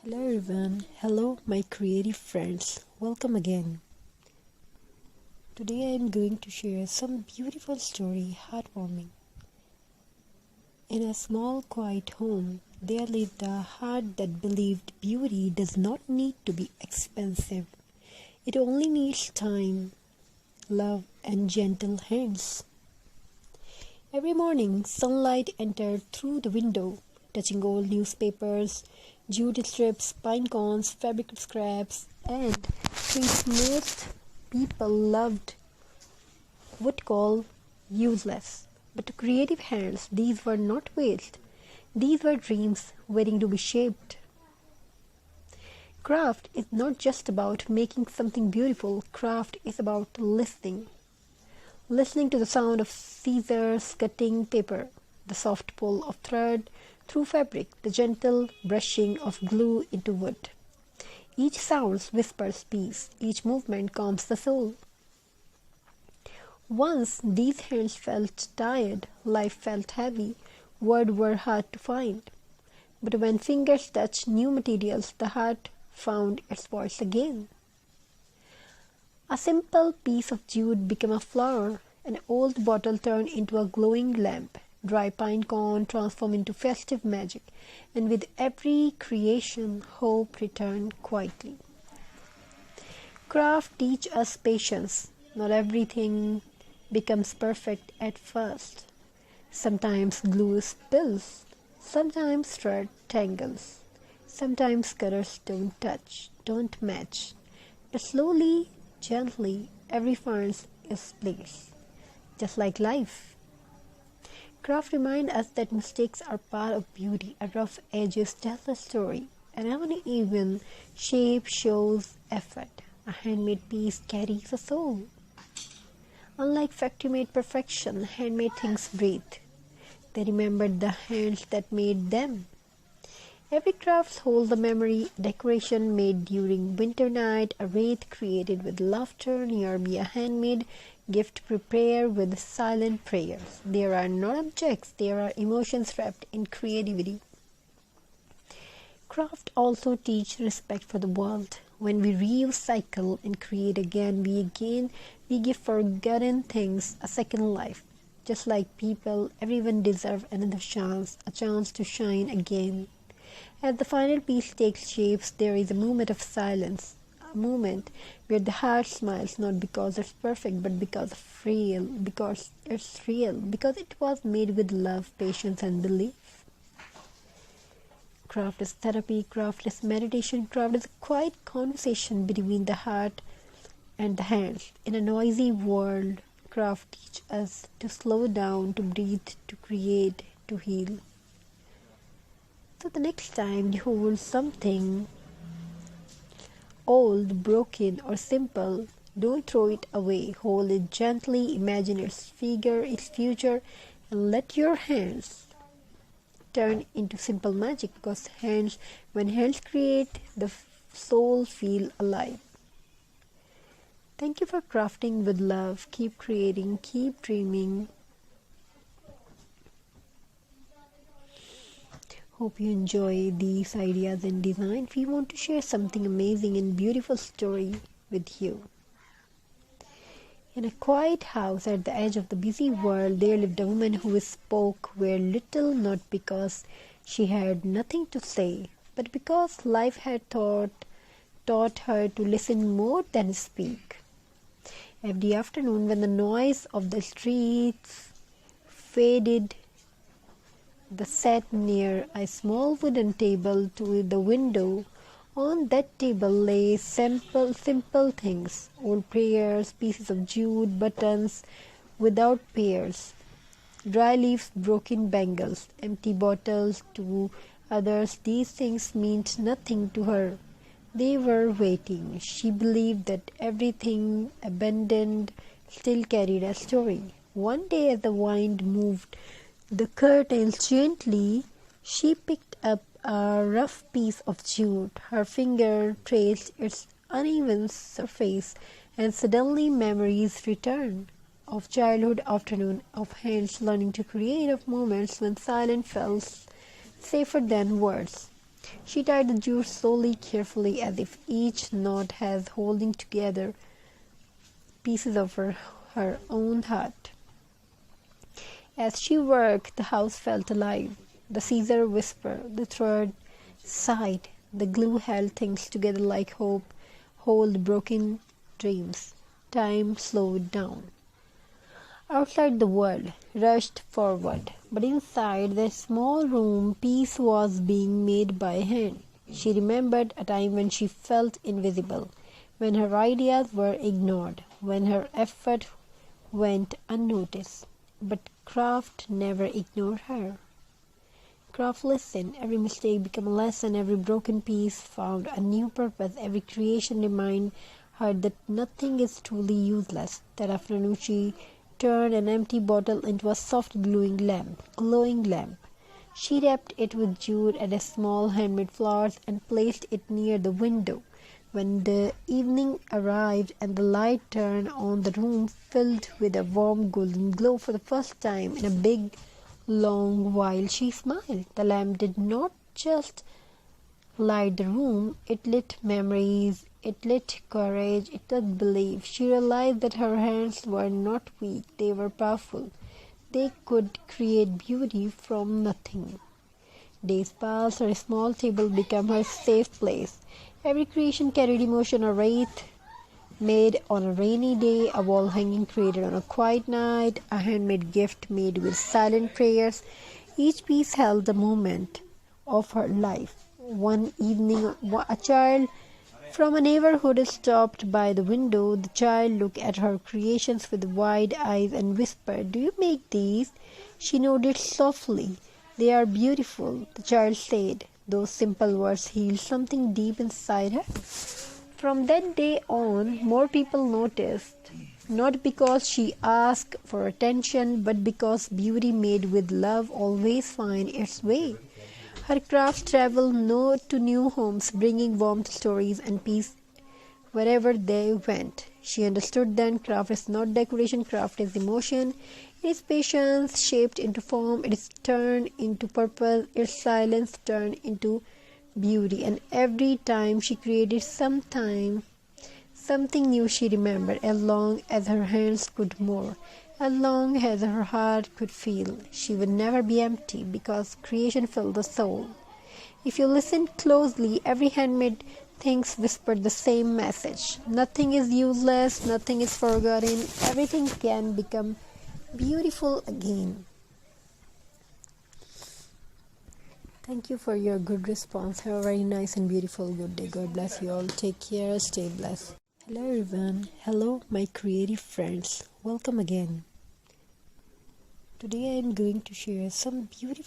Hello everyone, hello my creative friends, welcome again. Today I am going to share some beautiful story, heartwarming. In a small quiet home, there lived a heart that believed beauty does not need to be expensive. It only needs time, love and gentle hands. Every morning, sunlight entered through the window, touching old newspapers, jute strips, pine cones, fabric scraps, and things most people would call useless. But to creative hands, these were not waste. These were dreams waiting to be shaped. Craft is not just about making something beautiful. Craft is about listening. Listening to the sound of scissors cutting paper, the soft pull of thread through fabric, the gentle brushing of glue into wood. Each sound whispers peace, each movement calms the soul. Once these hands felt tired, life felt heavy, words were hard to find. But when fingers touched new materials, the heart found its voice again. A simple piece of jute became a flower, an old bottle turned into a glowing lamp, dry pine cone transformed into festive magic, and with every creation, hope returned quietly. Craft teaches us patience. Not everything becomes perfect at first. Sometimes glue spills, sometimes thread tangles, sometimes colors don't match. But slowly, gently, every finds its place, just like life. Craft reminds us that mistakes are part of beauty. A rough edges tell a story. An uneven shape shows effort. A handmade piece carries a soul. Unlike factory-made perfection, handmade things breathe. They remembered the hands that made them. Every craft holds a memory, decoration made during winter night, a wreath created with laughter, nearby a handmade gift prepared with silent prayers. There are not objects, there are emotions wrapped in creativity. Craft also teach respect for the world. When we recycle and create again, we give forgotten things a second life. Just like people, everyone deserves another chance, a chance to shine again. As the final piece takes shapes, there is a moment of silence, a moment where the heart smiles not because it's perfect, but because it's real, because it was made with love, patience, and belief. Craft is therapy, craft is meditation, craft is a quiet conversation between the heart and the hands. In a noisy world, craft teaches us to slow down, to breathe, to create, to heal. So the next time you hold something old, broken, or simple, don't throw it away. Hold it gently, imagine its figure, its future, and let your hands turn into simple magic, because when hands create, the soul feels alive. Thank you for crafting with love. Keep creating, keep dreaming. Hope you enjoy these ideas and design. We want to share something amazing and beautiful story with you. In a quiet house at the edge of the busy world, there lived a woman who spoke very little, not because she had nothing to say, but because life had taught her to listen more than speak. Every afternoon, when the noise of the streets faded, they sat near a small wooden table to the window. On that table lay simple things, old prayers, pieces of jute, buttons without pairs, dry leaves, broken bangles, empty bottles. To others, these things meant nothing to her. They were waiting. She believed that everything abandoned still carried a story. One day, as the wind moved the curtains gently, she picked up a rough piece of jute. Her finger traced its uneven surface, and suddenly memories returned of childhood afternoon, of hands learning to create, of moments when silence felt safer than words. She tied the jute slowly, carefully, as if each knot was holding together pieces of her own heart. As she worked, the house felt alive. The scissor whispered, the thread sighed, the glue held things together like hope hold broken dreams. Time slowed down. Outside the world rushed forward, but inside the small room peace was being made by hand. She remembered a time when she felt invisible, when her ideas were ignored, when her effort went unnoticed. But craft never ignored her. Craft listened. Every mistake became a lesson, every broken piece found a new purpose, every creation reminded her that nothing is truly useless. That afternoon she turned an empty bottle into a soft glowing lamp. She wrapped it with jute and a small handmade flowers and placed it near the window. When the evening arrived and the light turned on, the room filled with a warm golden glow for the first time in a big, long while. She smiled. The lamp did not just light the room, it lit memories, it lit courage, it lit belief. She realized that her hands were not weak, they were powerful. They could create beauty from nothing. Days passed, her small table became her safe place. Every creation carried emotion, a wreath made on a rainy day, a wall hanging created on a quiet night, a handmade gift made with silent prayers. Each piece held the moment of her life. One evening, a child from a neighborhood stopped by the window. The child looked at her creations with wide eyes and whispered, "Do you make these?" She nodded softly. "They are beautiful," the child said. Those simple words healed something deep inside her. From that day on, more people noticed, not because she asked for attention, but because beauty made with love always finds its way. Her crafts traveled to new homes, bringing warmth, stories, and peace wherever they went. She understood then craft is not decoration, craft is emotion. It is patience shaped into form, it is turned into purpose, its silence turned into beauty. And every time she created something new she remembered, as long as her hands could move, as long as her heart could feel. She would never be empty because creation filled the soul. If you listen closely, every handmade thing whispered the same message. Nothing is useless, nothing is forgotten, everything can become beautiful again. Thank you for your good response. Have a very nice and beautiful good day. God bless you all. Take care. Stay blessed. Hello everyone. Hello my creative friends. Welcome again. Today I am going to share some beautiful